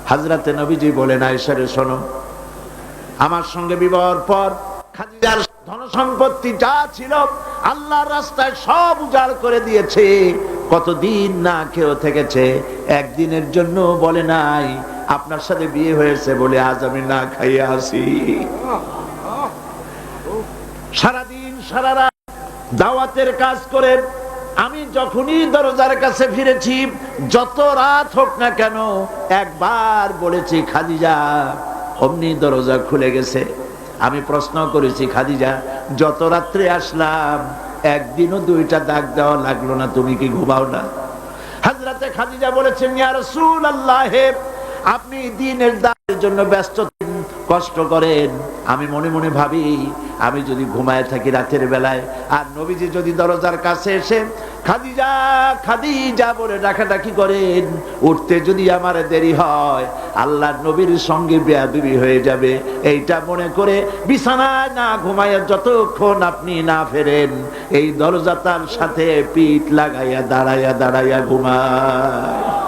হযরতে নবীজি বলেন, আয়েশা রে শোনো, আমার সঙ্গে বিবাহের পর খাদিজার ধন সম্পত্তি যা ছিল আল্লাহর রাস্তায় সব উজাড় করে দিয়েছে। কতদিন না খেয়ে থেকেছে, একদিনের জন্য বলে নাই আপনার সাথে বিয়ে হয়েছে বলে আজ আমি না খাইয়া আসি। সারাদিন সারা রাত দাওয়াতের কাজ করে আমি যখনই দরজার কাছে ফিরেছি, যত রাত হোক না কেন, একবার বলেছি খাদিজা, অমনি দরজা খুলে গেছে। আমি প্রশ্ন করেছি, খাদিজা যত রাত্রে আসলাম একদিনও দুইটা দাগ দেওয়া লাগলো না, তুমি কি ঘুমাও না? হযরতে খাদিজা বলেছেন, ইয়া রাসূলুল্লাহ, আপনি দিনের দানের জন্য ব্যস্ত, কষ্ট করেন, আমি মনে মনে ভাবি আমি যদি ঘুমায় থাকি রাতের বেলায়, আর নবীজি যদি দরজার কাছে এসে খাদিজা খাদিজা বলে ডাকাডাকি করেন, উঠতে যদি আমার দেরি হয় আল্লাহর নবীর সঙ্গে বেয়াদবি হয়ে যাবে, এইটা মনে করে বিছানায় না ঘুমাইয়া যতক্ষণ আপনি না ফেরেন এই দরজাটার সাথে পিঠ লাগাইয়া দাঁড়াইয়া দাঁড়াইয়া ঘুমায়।